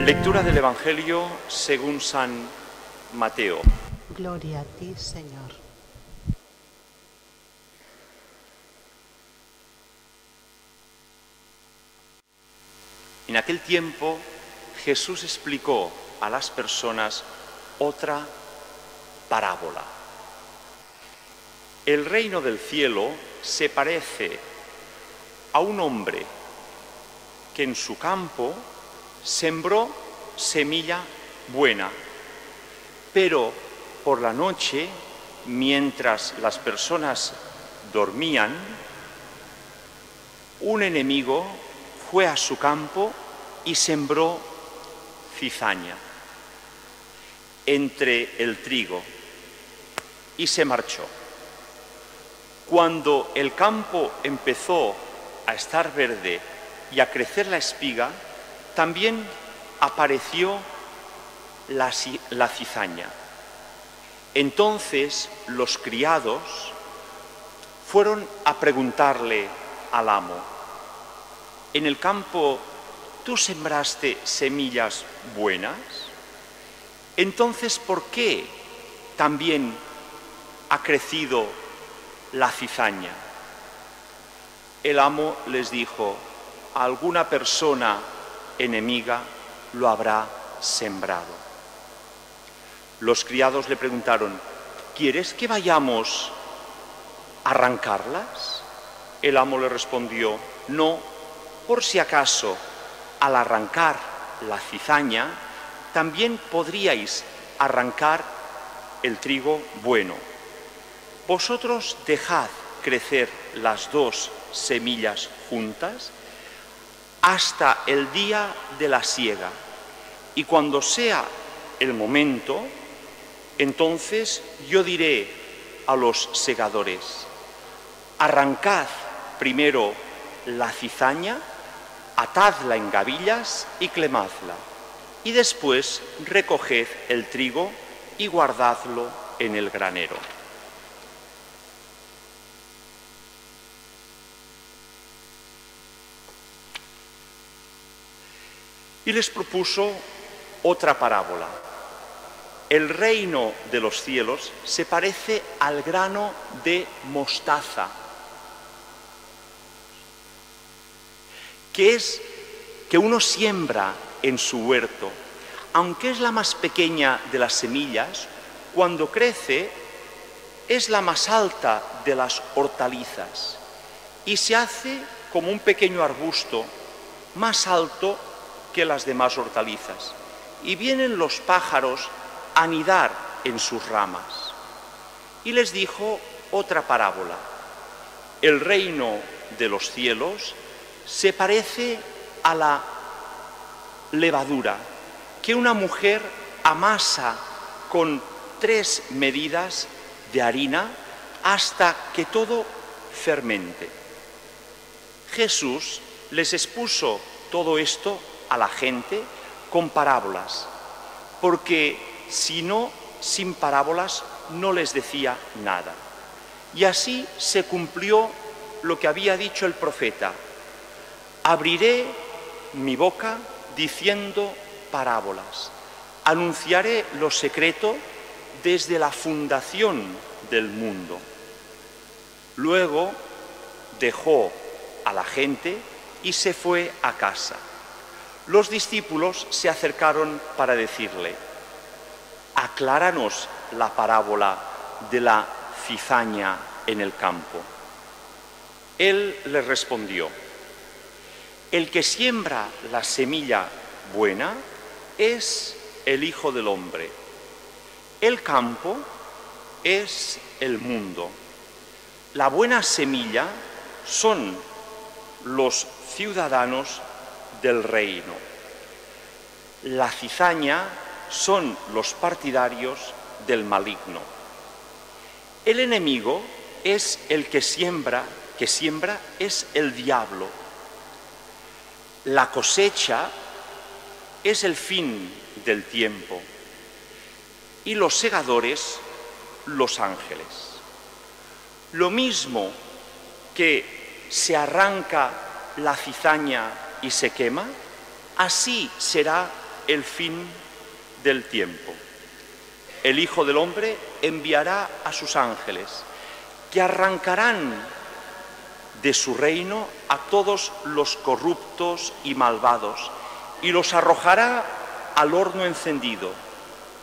Lectura del Evangelio según San Mateo. Gloria a ti, Señor. En aquel tiempo Jesús explicó a las personas otra parábola. El reino del cielo se parece a un hombre que en su campo sembró semilla buena, pero por la noche, mientras las personas dormían, un enemigo fue a su campo y sembró cizaña entre el trigo y se marchó. Cuando el campo empezó a estar verde y a crecer la espiga, también apareció la cizaña. Entonces los criados fueron a preguntarle al amo: ¿en el campo tú sembraste semillas buenas? Entonces, ¿por qué también ha crecido la cizaña? El amo les dijo: alguna persona enemiga lo habrá sembrado. Los criados le preguntaron: ¿quieres que vayamos a arrancarlas? El amo le respondió: no, por si acaso al arrancar la cizaña también podríais arrancar el trigo bueno. Vosotros dejad crecer las dos semillas juntas hasta el día de la siega, y cuando sea el momento, entonces yo diré a los segadores: arrancad primero la cizaña, atadla en gavillas y quemadla, y después recoged el trigo y guardadlo en el granero. Y les propuso otra parábola. El reino de los cielos se parece al grano de mostaza, que uno siembra en su huerto. Aunque es la más pequeña de las semillas, cuando crece es la más alta de las hortalizas y se hace como un pequeño arbusto más alto que las demás hortalizas. Y vienen los pájaros a anidar en sus ramas. Y les dijo otra parábola. El reino de los cielos se parece a la levadura que una mujer amasa con 3 medidas de harina hasta que todo fermente. Jesús les expuso todo esto a la gente con parábolas, porque si no, sin parábolas no les decía nada. Y así se cumplió lo que había dicho el profeta: abriré mi boca diciendo parábolas, anunciaré lo secreto desde la fundación del mundo. Luego dejó a la gente y se fue a casa. Los discípulos se acercaron para decirle: acláranos la parábola de la cizaña en el campo. Él les respondió: el que siembra la semilla buena es el Hijo del Hombre. El campo es el mundo. La buena semilla son los ciudadanos del reino. La cizaña son los partidarios del maligno. El enemigo es el que siembra es el diablo. La cosecha es el fin del tiempo y los segadores, los ángeles. Lo mismo que se arranca la cizaña y se quema, así será el fin del tiempo. El Hijo del Hombre enviará a sus ángeles, que arrancarán de su reino a todos los corruptos y malvados, y los arrojará al horno encendido.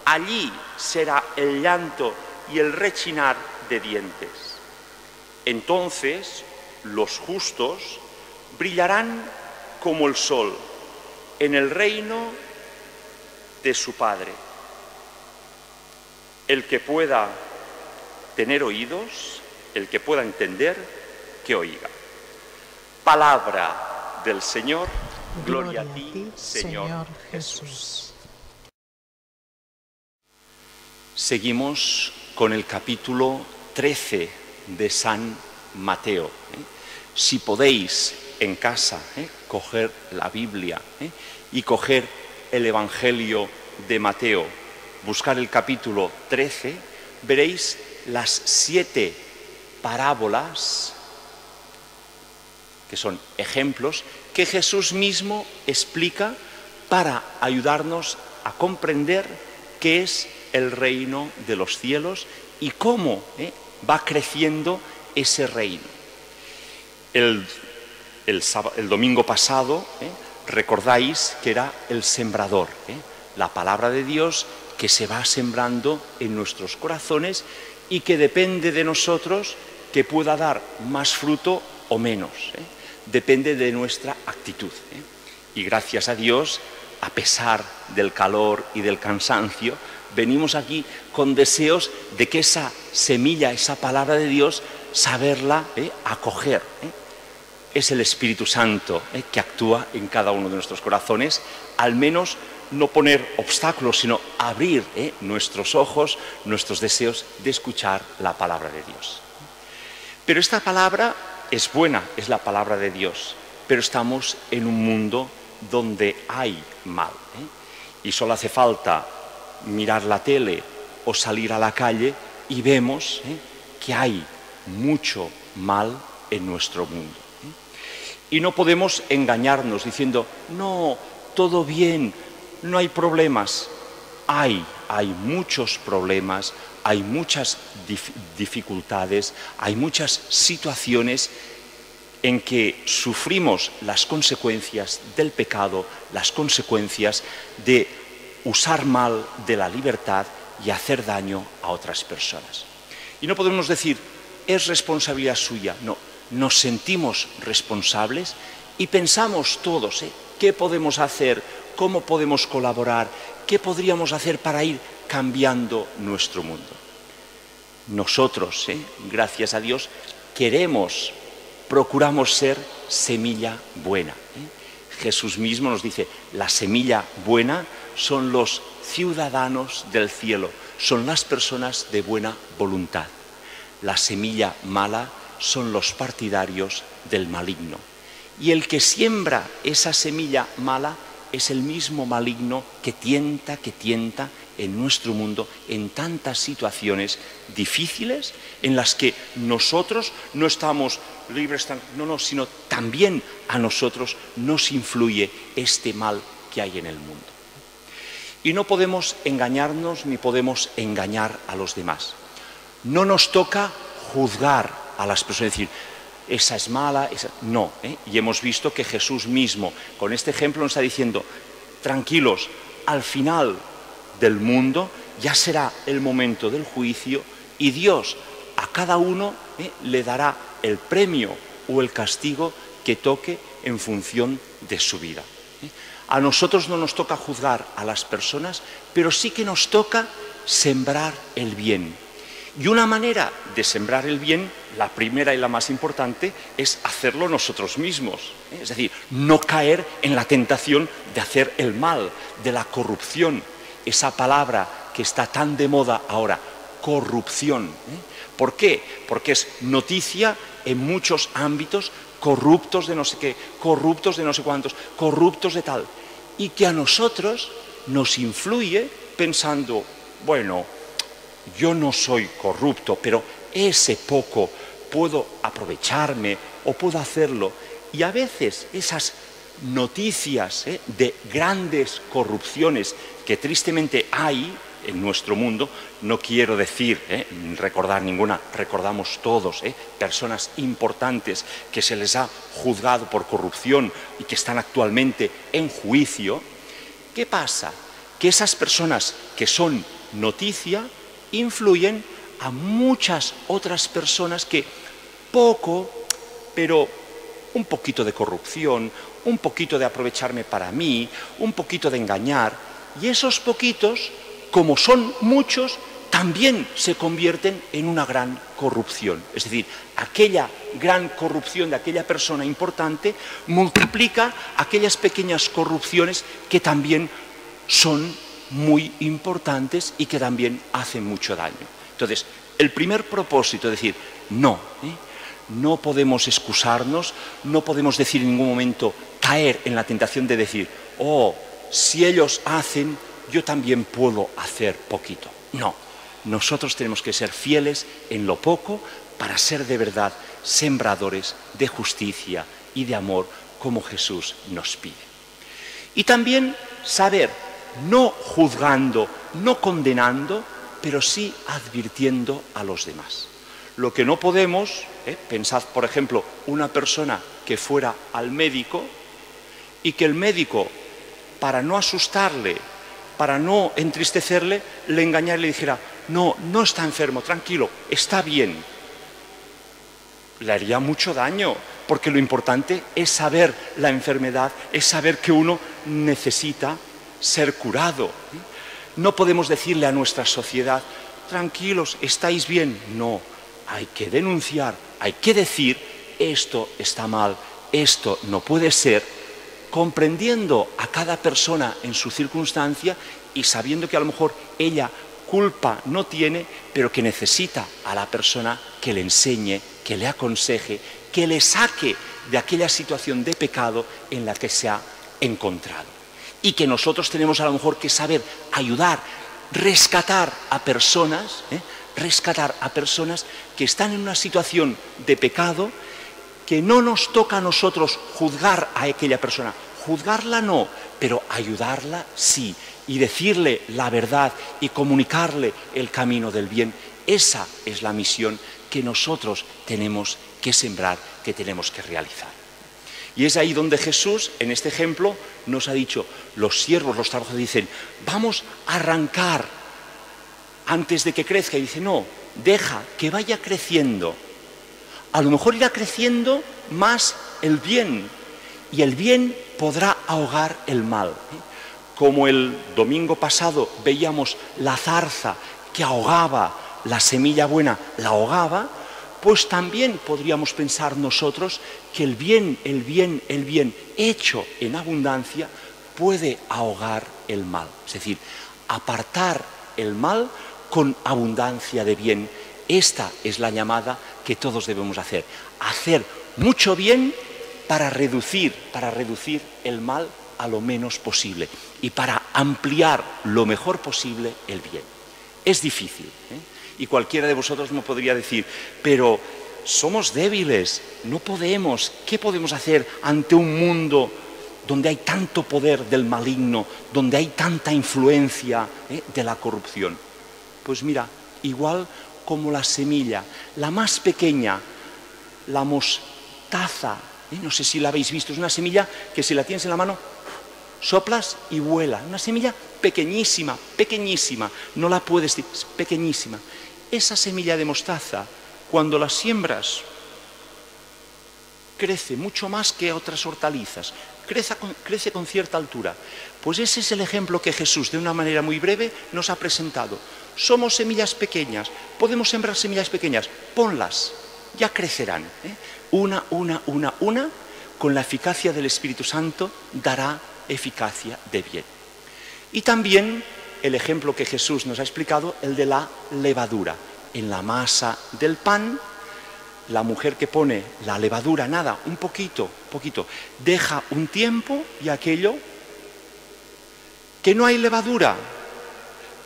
Allí será el llanto y el rechinar de dientes. Entonces los justos brillarán como el sol en el reino de su Padre. El que pueda tener oídos, el que pueda entender, que oiga. Palabra del Señor. Gloria a ti, Señor Jesús. Seguimos con el capítulo 13 de San Mateo. Si podéis en casa coger la Biblia y coger el Evangelio de Mateo, buscar el capítulo 13, veréis las 7 parábolas, que son ejemplos, que Jesús mismo explica para ayudarnos a comprender qué es el reino de los cielos y cómo va creciendo ese reino. El domingo pasado, recordáis que era el sembrador, la palabra de Dios que se va sembrando en nuestros corazones y que depende de nosotros que pueda dar más fruto o menos. Depende de nuestra actitud. Y gracias a Dios, a pesar del calor y del cansancio, venimos aquí con deseos de que esa semilla, esa palabra de Dios, saberla acoger. Es el Espíritu Santo que actúa en cada uno de nuestros corazones, al menos no poner obstáculos, sino abrir nuestros ojos, nuestros deseos de escuchar la palabra de Dios. Pero esta palabra es buena, es la palabra de Dios, pero estamos en un mundo donde hay mal. Y solo hace falta mirar la tele o salir a la calle y vemos que hay mucho mal en nuestro mundo. Y no podemos engañarnos diciendo, no, todo bien, no hay problemas. Hay muchos problemas, hay muchas dificultades, hay muchas situaciones en que sufrimos las consecuencias del pecado, las consecuencias de usar mal de la libertad y hacer daño a otras personas. Y no podemos decir, es responsabilidad suya, no, nos sentimos responsables y pensamos todos, ¿qué podemos hacer? ¿Cómo podemos colaborar? ¿Qué podríamos hacer para ir cambiando nuestro mundo? Nosotros, gracias a Dios, procuramos ser semilla buena. Jesús mismo nos dice, la semilla buena son los ciudadanos del cielo, son las personas de buena voluntad. La semilla mala son los partidarios del maligno. Y el que siembra esa semilla mala es el mismo maligno que tienta en nuestro mundo en tantas situaciones difíciles en las que nosotros no estamos libres, sino también a nosotros nos influye este mal que hay en el mundo. Y no podemos engañarnos ni podemos engañar a los demás. No nos toca juzgar a las personas, decir, esa es mala, esa... No, y hemos visto que Jesús mismo, con este ejemplo, nos está diciendo, tranquilos, al final del mundo ya será el momento del juicio y Dios a cada uno le dará el premio o el castigo que toque en función de su vida. A nosotros no nos toca juzgar a las personas, pero sí que nos toca sembrar el bien. Y una manera de sembrar el bien, la primera y la más importante, es hacerlo nosotros mismos. Es decir, no caer en la tentación de hacer el mal, de la corrupción. Esa palabra que está tan de moda ahora, corrupción. ¿Por qué? Porque es noticia en muchos ámbitos, corruptos de no sé qué, corruptos de no sé cuántos, corruptos de tal. Y que a nosotros nos influye pensando, bueno, yo no soy corrupto, pero ese poco puedo aprovecharme o puedo hacerlo. Y a veces esas noticias de grandes corrupciones que tristemente hay en nuestro mundo. No quiero decir, recordar ninguna, recordamos todos, personas importantes que se les ha juzgado por corrupción y que están actualmente en juicio. ¿Qué pasa? Que esas personas que son noticia influyen a muchas otras personas que poco, pero un poquito de corrupción, un poquito de aprovecharme para mí, un poquito de engañar, y esos poquitos, como son muchos, también se convierten en una gran corrupción. Es decir, aquella gran corrupción de aquella persona importante multiplica aquellas pequeñas corrupciones que también son muy importantes y que también hacen mucho daño. Entonces, el primer propósito es decir, no, no podemos excusarnos, no podemos decir en ningún momento, caer en la tentación de decir, oh, si ellos hacen, yo también puedo hacer poquito. No, nosotros tenemos que ser fieles en lo poco para ser de verdad sembradores de justicia y de amor como Jesús nos pide. Y también saber, no juzgando, no condenando, pero sí advirtiendo a los demás. Lo que no podemos, pensad por ejemplo, una persona que fuera al médico y que el médico, para no asustarle, para no entristecerle, le engañara y le dijera, no, no está enfermo, tranquilo, está bien. Le haría mucho daño, porque lo importante es saber la enfermedad, es saber que uno necesita ser curado. No podemos decirle a nuestra sociedad, tranquilos, estáis bien. No, hay que denunciar, hay que decir, esto está mal, esto no puede ser, comprendiendo a cada persona en su circunstancia y sabiendo que a lo mejor ella culpa no tiene, pero que necesita a la persona que le enseñe, que le aconseje, que le saque de aquella situación de pecado en la que se ha encontrado. Y que nosotros tenemos a lo mejor que saber ayudar, rescatar a personas que están en una situación de pecado, que no nos toca a nosotros juzgar a aquella persona, juzgarla no, pero ayudarla sí, y decirle la verdad y comunicarle el camino del bien. Esa es la misión que nosotros tenemos que sembrar, que tenemos que realizar. Y es ahí donde Jesús, en este ejemplo, nos ha dicho, los siervos, los trabajadores dicen, vamos a arrancar antes de que crezca. Y dice, no, deja que vaya creciendo. A lo mejor irá creciendo más el bien, y el bien podrá ahogar el mal. Como el domingo pasado veíamos la zarza que ahogaba, la semilla buena la ahogaba, pues también podríamos pensar nosotros que el bien hecho en abundancia puede ahogar el mal. Es decir, apartar el mal con abundancia de bien. Esta es la llamada que todos debemos hacer. Hacer mucho bien para reducir el mal a lo menos posible y para ampliar lo mejor posible el bien. Es difícil, y cualquiera de vosotros me podría decir, pero somos débiles, no podemos, ¿qué podemos hacer ante un mundo donde hay tanto poder del maligno, donde hay tanta influencia de la corrupción? Pues mira, igual como la semilla, la más pequeña, la mostaza, no sé si la habéis visto, es una semilla que si la tienes en la mano, soplas y vuela, una semilla pequeñísima, pequeñísima, no la puedes decir, es pequeñísima. Esa semilla de mostaza, cuando la siembras, crece mucho más que otras hortalizas, crece con cierta altura. Pues ese es el ejemplo que Jesús, de una manera muy breve, nos ha presentado. Somos semillas pequeñas, podemos sembrar semillas pequeñas, ponlas, ya crecerán. Una, con la eficacia del Espíritu Santo, dará eficacia de bien. Y también el ejemplo que Jesús nos ha explicado, el de la levadura. En la masa del pan, la mujer que pone la levadura, nada, un poquito, deja un tiempo y aquello, que no hay levadura,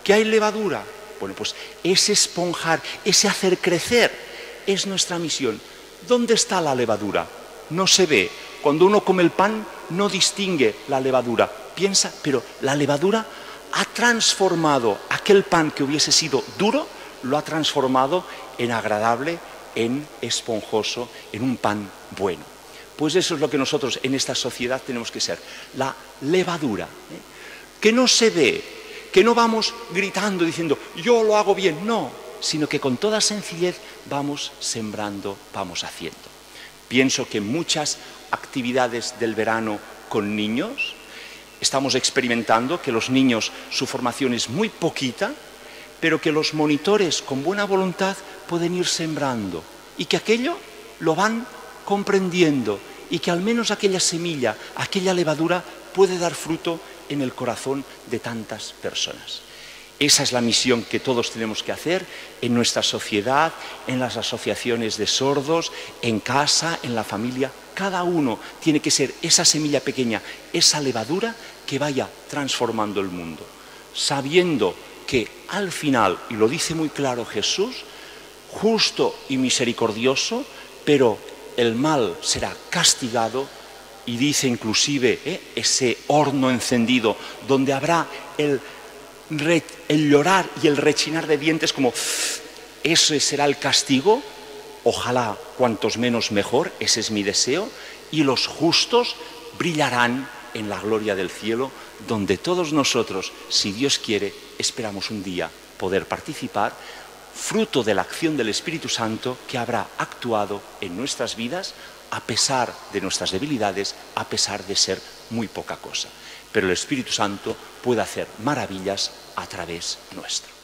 que hay levadura. Bueno, pues ese esponjar, ese hacer crecer, es nuestra misión. ¿Dónde está la levadura? No se ve. cuando uno come el pan no distingue la levadura, piensa, pero la levadura ha transformado aquel pan que hubiese sido duro, lo ha transformado en agradable, en esponjoso, en un pan bueno. Pues eso es lo que nosotros en esta sociedad tenemos que ser, la levadura, que no se ve, que no vamos gritando diciendo yo lo hago bien, no, sino que con toda sencillez vamos sembrando, vamos haciendo. Pienso que muchas actividades del verano con niños, estamos experimentando que los niños, su formación es muy poquita, pero que los monitores con buena voluntad pueden ir sembrando y que aquello lo van comprendiendo y que al menos aquella semilla, aquella levadura puede dar fruto en el corazón de tantas personas. Esa es la misión que todos tenemos que hacer en nuestra sociedad, en las asociaciones de sordos, en casa, en la familia. Cada uno tiene que ser esa semilla pequeña, esa levadura que vaya transformando el mundo, sabiendo que al final, y lo dice muy claro Jesús, justo y misericordioso, pero el mal será castigado, y dice inclusive ese horno encendido donde habrá el llorar y el rechinar de dientes, como ese será el castigo. Ojalá cuantos menos mejor, ese es mi deseo, y los justos brillarán en la gloria del cielo, donde todos nosotros, si Dios quiere, esperamos un día poder participar, fruto de la acción del Espíritu Santo que habrá actuado en nuestras vidas a pesar de nuestras debilidades, a pesar de ser muy poca cosa. Pero el Espíritu Santo puede hacer maravillas a través nuestro.